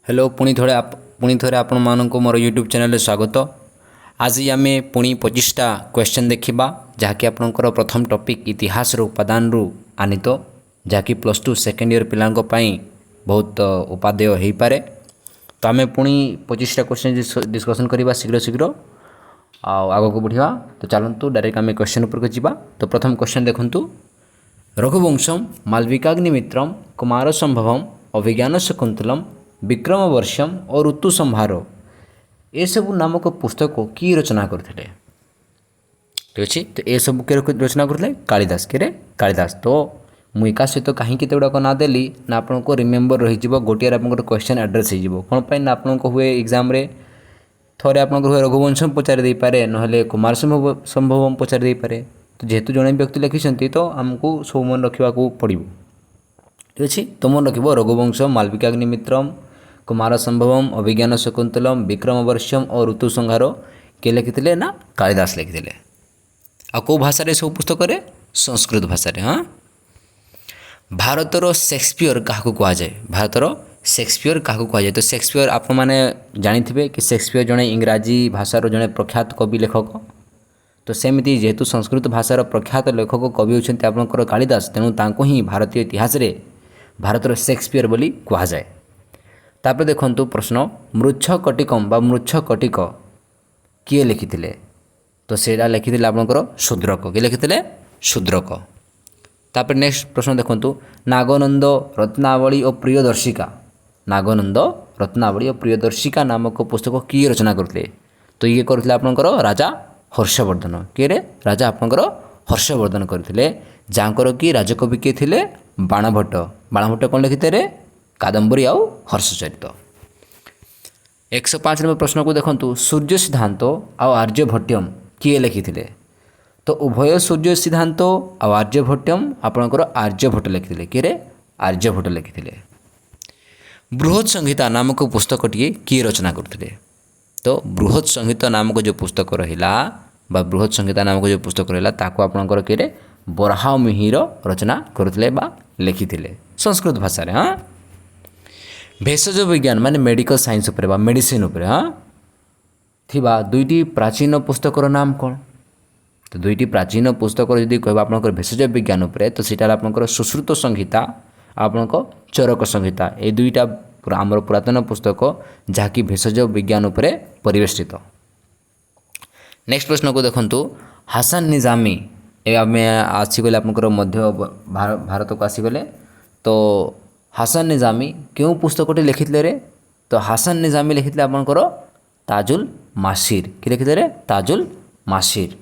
Hello पुणी थे आपण मानक मोर यूट्यूब चैनल स्वागत। आज आम पुणी 25टा क्वेश्चन देखा जहाँकि आपंकर प्रथम टॉपिक इतिहास उपादान आनीत जहाँकि +2 सेकेंड ईयर पिलांई बहुत उपादेय हो पारे। तो आम पुणी 25टा क्वेश्चन डिस्कसन करवा शीघ्र शीघ्र आग को बढ़ा। तो चलतु डायरेक्ट आम क्वेश्चन उपरको जावा। तो प्रथम क्वेश्चन देखु रघुवंशम मालविकाग्निमित्रम कुमार संभवम अभिज्ञान शकुंतलम विक्रमवर्षम और ऋतु संहार ये सब नामक पुस्तक को किए रचना करते। ठीक अच्छे। तो ये सब के रचना करते कालिदास के कालिदास। तो मुझे एका सहित कहीं गुड़ाक ना देली ना आपको रिमेम्बर रही गोटे आप क्वेश्चन एड्रेस हो कौन पाई ना आपको हुए एग्जाम थे आप हुए रघुवंशम पचारि दे पारे ना कुमार संभवम पचारि दे पारे। तो जेहेतु जड़े व्यक्ति लिखिं तो आमको सब मन रखा पड़ो। ठीक अच्छे। तो मन रख रघुवंशम मालविकाग्निमित्रम कुमार संभवम अभिज्ञान शकुंतलम विक्रमवर्षम और ऋतु संहार किए लिखी ना कालिदास लिखी। आ कौ भाषा सब पुस्तक संस्कृत भाषा। हाँ भारतर शेक्सपियर क्या कहुए भारतर शेक्सपियर क्या कहुए। तो शेक्सपियर आप मैंने जानी कि शेक्सपियर जड़े इंग्राजी भाषार जड़े प्रख्यात कवि लेखक। तो सेमती जेहेतु संस्कृत भाषार प्रख्यात लेखक कवि होती आपंकर कालिदास तेणु तांको ही भारतीय इतिहास रे भारतर शेक्सपियर बोली कहुए। तापर देखंतु प्रश्न मृच्छकटिकम बा मृच्छकटिक किए लिखी। तो सेटा लिखी आपंकर शूद्रक किए लिखी शूद्रक। तापर नेक्स्ट प्रश्न देखंतु नागनंद रत्नावली और प्रियदर्शिका नागनंद रत्नावली और प्रियदर्शिका नामक पुस्तक किए रचना करते। तो ये करते आपंकर राजा हर्षवर्धन किए राजा आपंकर हर्षवर्धन करते जहाँकर कि राजकवि किए थे बाणभट्ट। बाणभट्ट कौन लिखिते कादम्बरी आउ हर्षचरित। 105 नंबर प्रश्न को देखंतु सूर्य सिद्धांत आउ आर्यभट्टम किए लिखी। तो उभय सूर्य सिद्धांत आउ आर्यभट्टम आपणकर आर्यभट्ट लिखिते किए आर्यभट्ट लिखिते। बृहत् संहिता नामक पुस्तकटी किए रचना करते। तो बृहत् संहिता नामक जो पुस्तक रहा बा बृहत् संहिता नामक जो पुस्तक रहा ताको आपणकर किए बराह मिहिर रचना करते बा लिखिते संस्कृत भाषा। हाँ भेषज विज्ञान माने मेडिकल साइंस उपरे बा मेडिसिन उपरे हाँ थिबा दुईटी प्राचीन पुस्तकर नाम कौन। तो दुईटी प्राचीन पुस्तक यदि कहबा आपनकर भेषज विज्ञान उपरे तो सेटा आपनकर सुश्रुत संहिता आपनकर चरक संहिता ए दुईटा आमर पुरातन पुस्तक जहाँकि भेषज विज्ञान उपरे परिवेष्टित। नेक्स्ट प्रश्न को देखंतु हासन निजामी ए आम आसीगले आपनकर मध्य भारत को आसीगले। तो हासन निजामी क्यों पुस्तकटी लिखिते रे। तो हासन निजामी लिखिते आपनकर ताजुल मासिर कि लिखिते रे ताजुल मासिर।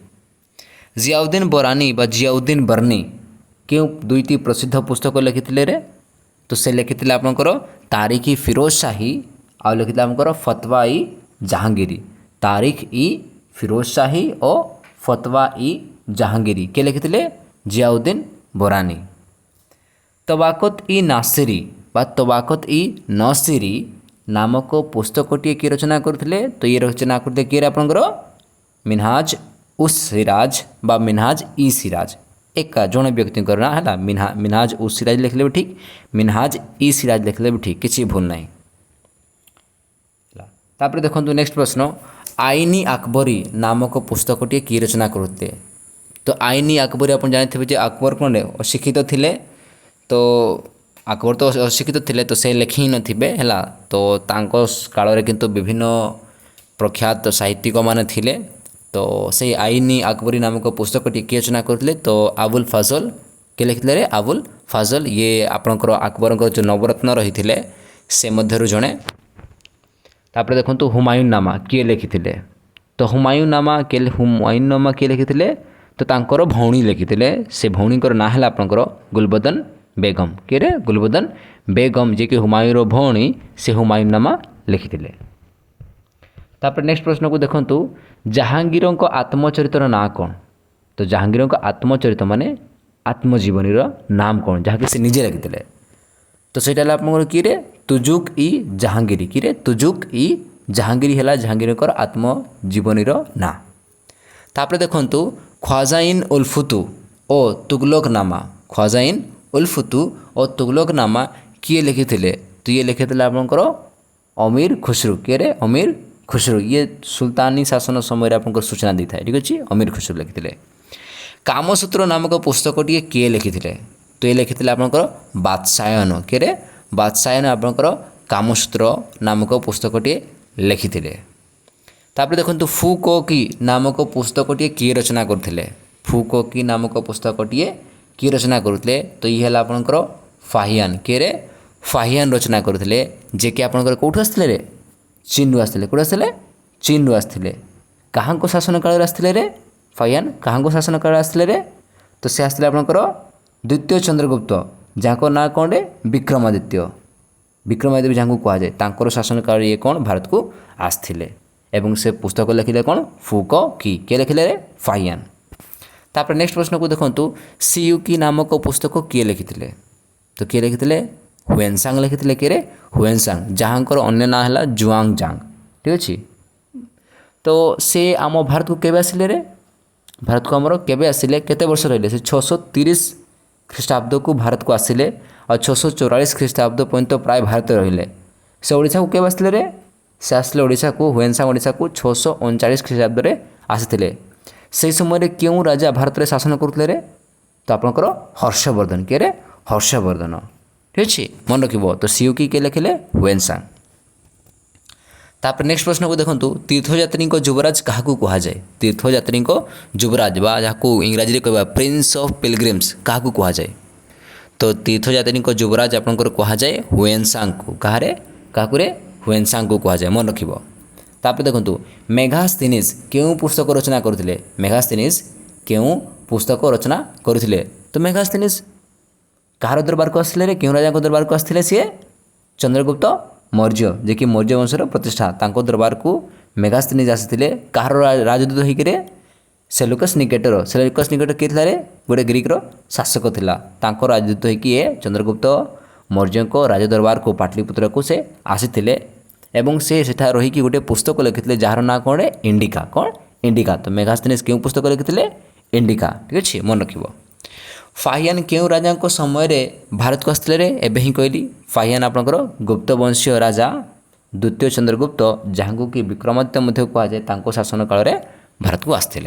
जियाउद्दीन बरानी बा जियाउद्दीन बर्नी क्यों दुईटी प्रसिद्ध पुस्तक लिखिते रे। तो से लिखिते आपनकर तारिख इ फिरोज शाही आ लिखिते आपनकर फतवा इ जहांगीरी। तारिख इ फिरोज शाही और फतवा इ जहांगीरी के लिखिते जियाउद्दीन बरानी। तबाकत इ नासिरी बा तबाकत इ नसीरी नामक पुस्तकटी किए रचना करते। तो ये रचना करते किए आपंकर मिनहाज उस सिराज बा मिनहाज इ सिराज एक जड़े व्यक्ति ना है मिनहाज उस सिराज लिखले भी ठीक मिनहाज इ सिराज लिखले भी ठीक किसी भूल ना। तापर देखो नेक्स्ट प्रश्न आईनी अकबरी नामक पुस्तकटी किए रचना करते। तो आईनी अकबरी आप जानते जे अकबर कौन अशिक्षित थिले। तो अकबर तो अशिक्षित थिले तो से लिखि नथिबे हैला। तो तांको काल रे किंतु विभिन्न प्रख्यात साहित्यिक माने थिले। तो से आईनी अकबरी नामक पुस्तकटी किए रचना करते। तो अबुल फजल के लिखिले रे अबुल फजल ये आपणकर अकबर जो नवरत्न रही थे से मध्यरु जणे। तापर देखंतु हुमायूं नामा किए लिखिते। तो हुमायूं नामा किए लिखिते। तो तांकर भौणी लिखिते से भौणीकर ना है आपणकर गुलबदन बेगम किए रे गुलबदन बेगम जे कि हुमायूं भौणी से हुमायूं नामा लिखिते। तापर नेक्स्ट प्रश्न को देखंतु जहांगीर आत्मचरित्र ना कौन। तो जहांगीर आत्मचरित्र माने आत्मजीवनी नाम कौन जहाँकि से निजे लिखिते। तो सेटा आप किए तुजुक इ जहांगीरी किए तुजुक इ जहांगीरी है जहांगीर आत्मजीवनी ना। तापर देखंतु ख्वाजाइन उल फुतु और तुगलक नामा ख्वाजाइन उल फुतु और तुगलक नामा किए लिखिते। तो ये लिखिते आपंकर अमीर खुसरू किए रे अमीर खुसरू ये सुल्तानी शासन समय आपको सूचना दी था ठीक अच्छे अमीर खुसरू लिखिते कामसूत्र नामक पुस्तकटी किए लिखिते तो ये लिखिते आपंकर बात्सायन किए बात्सायन आपंकर कामसूत्र नामक पुस्तकटी लिखिते तापर देखो फुकोकी नामक पुस्तकटी किए रचना करते फुकोकी नामक पुस्तकटी किए रचना करते तो ये है आपंकर फाहियान किए फाहियान रचना करते जे कि आपंकर कौटू आसते रे चीन आसते कौट आसते चीन आसते क्या शासन काल आसते रे फाहियान क्या शासन काल आसते रे तो सी आसते आपंकर द्वितीय चंद्रगुप्त जहाँ ना कौन रे विक्रमादित्य विक्रमादित्य जहाँ कहुए तांकर शासन काल ये कौन भारत को आसते एवं से पुस्तक लिखिले कौन फुको किए लिखिले रे फाहियान तापर नेक्स्ट प्रश्न को देखो सियुकी नामक पुस्तक किए लिखिते तो किए लिखिते हुएनसांग लिखिते किए हुएनसांग जहाँकर अन्य ना है जुआंग जांग ठीक अच्छे तो से आम भारत को केबे आसिले रे भारत को आमर केबे आसिले केते वर्ष रहिले से 630 ख्रीष्टाब्द को भारत को आसिले और 644 ख्रीष्टाब्द पर्यंत प्राय भारत रहिले से ओडिशा को केबे आसिले रे से आसिले ओडिशा को हुएनसांग ओडिशा को 639 ख्रीष्टाब्द रे आसिले से समय क्यों राजा भारत रे शासन करते रे तो आपंकर हर्षवर्धन किए रे हर्षवर्धन ठीक अच्छे मन रखिए तो सियुकी के लिखिले हुएनसांग तापर नेक्स्ट प्रश्न को देखो तीर्थयात्री युवराज क्या कहुए तीर्थयात्री युवराज जहाँ इंग्राजी कह प्रिंस ऑफ पिलग्रिम्स क्या कहुए तो तीर्थयात्री युवराज आपंकर कहुए हुएनसांग को क्या हुएनसांग को कहुए मन रखिए तापर देखो मेघास्थिनिस क्यों पुस्तक रचना करते मेघास्थिनिस क्यों पुस्तक रचना करते तो मेघास्थिनिस कहार दरबार को आसते रे क्यों राजा दरबार को आसते सी चंद्रगुप्त मौर्य जे कि मौर्य वंशर प्रतिष्ठा तांको दरबार को मेघास्थिनिस आसते कहार राजदूत होकर सेलुकस निकेटर किए थे गोटे ग्रीक्र शासक थिला तांको राजदूत होकर चंद्रगुप्त मौर्य को राजदरबार को पाटलिपुत्र को से आसीथिले एवं से सेठा रहीकि गोटे पुस्तक लिखिते जार ना कौन इंडिका तो मेघास्थिनिस क्यों पुस्तक लिखिते इंडिका ठीक अच्छे मन रखिए फाहियान क्यों राजा समय रे भारत को आसते रे एबे ही कहली फाहियान आपंकर गुप्त वंशीय राजा द्वितीय चंद्रगुप्त जहाँ कि विक्रमादित्य मध्य कहुए शासन काल में भारत को आसते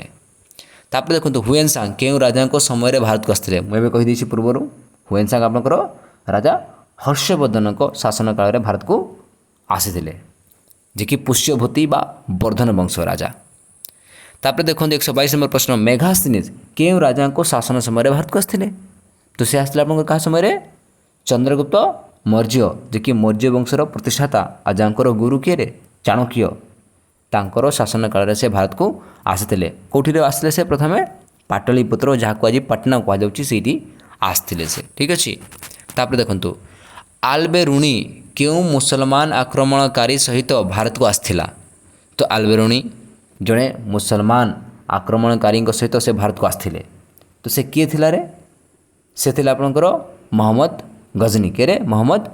तापर देखो हुएनसांग क्यों राजा समय रे भारत को आसते मुझे कहीदी पूर्वर हुएनसांग आपंकर राजा हर्षवर्धन शासन काल में भारत को आसीथिले जे कि पुष्यभूति बा वर्धन वंश राजा तापर देखो 122 नंबर प्रश्न मेघास्थिनिस क्यों राजा शासन समय भारत को आसते तो सी आसते आप क्या समय चंद्रगुप्त मौर्य जे कि मौर्य वंशर प्रतिष्ठाता आ जहाँकर गुरु किए चाणक्य तांकर शासन काल से भारत को आसते कौटी आसते से प्रथम पाटलिपुत्र जहाँ को आज पाटना कहुच्छी आसते से ठीक अच्छे तापर देखो आल्बेरुणी क्यों मुसलमान आक्रमणकारी सहित भारत को आसथिला तो आल्बेरुणी जड़े मुसलमान आक्रमणकारी सहित से भारत को आसथिले तो से किए थिला रे से थिला आपनकर मोहम्मद गजनी के रे मोहम्मद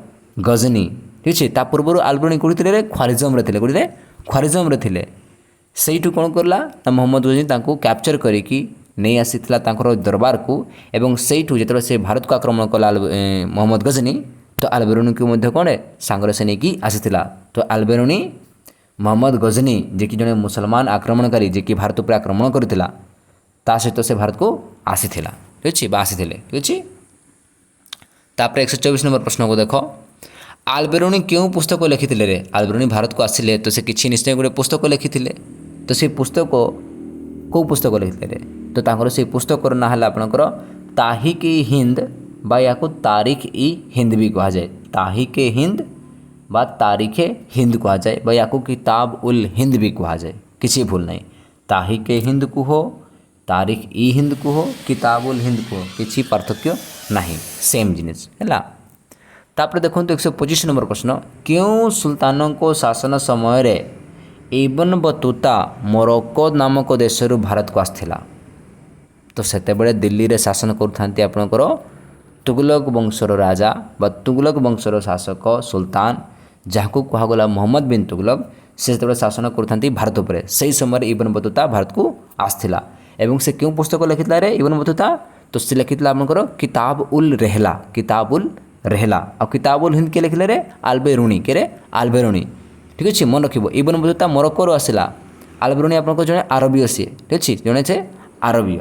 गजनी ठीक है ता पूर्व आल्बेरुणी कौटी रे ख्वारिजम रे थिले कौटी रे ख्वारिजम रे थिले सेठू कौन करला ना मोहम्मद गजनी तांको कैप्चर करिकी नहीं आसीथिला तांकर दरबार को एवं सेठू जेतबे से भारत को आक्रमण कला मोहम्मद गजनी तो आल्बेरुणी को मध्य कौन सांगरे से नहीं आसीथिला तो आल्बेरुणी मोहम्मद गजनी जे कि जड़े मुसलमान आक्रमणकारी जे कि भारत पर आक्रमण करथिला ता सहित से भारत को आसीथिला ठीक अच्छे आसीथिले ठीक अच्छे तापर 124 नंबर प्रश्न को देख आल्बेरुणी क्यों पुस्तक लिखिते रे आल्बेरुणी भारत को आसिले तो से किसी निश्चय गोटे पुस्तक लिखिते तो से पुस्तक कौ पुस्तक लिखिते तो तांकर से पुस्तक ना है आपणकर ताहिक ई हिंद बा या तारीख ई हिंद भी कहुए ताहिक हिंद बा तारीखे हिंद कहुए बा या किताब उल हिंद भी कहुए किसी भूल नहीं ताहिक हिंद कुह तारीख ई हिंद कुह किताब उल हिंद कुह किसी पार्थक्य नहीं सेम जिनिस है तापर देखो 125 नंबर प्रश्न क्यों सुल्तान को शासन समय रे इबन बतूता मोरक्को नामक देश भारत को आसथिला तो सेतेबेले दिल्ली रे शासन करथांती आपणकर तुगलक वंशर राजा बा तुगलक वंशर शासक सुल्तान जहाँ को कहगला मोहम्मद बिन तुगलक से शासन करथांती भारत पर से समय इबन बतूता भारत को आसथिला एवं से क्यों पुस्तक लिखिता रे इबन बतूता तो से लिखिता आपणकर किताब उल रहला और किताब उल हिंद के लिखले रे आल्बेरुणी के रे आल्बेरुणी ঠিক ଅଛି ମନେ ରଖିବ ଇବନ ବତୁତା ମରକ୍କୋରୁ ଆସିଲା ଆଲବରୁନି ଆପଣଙ୍କ ଜଣେ ଆରବୀୟ ସିଏ ଠିକ୍ ଅଛି ଜଣେ ସେ ଆରବୀୟ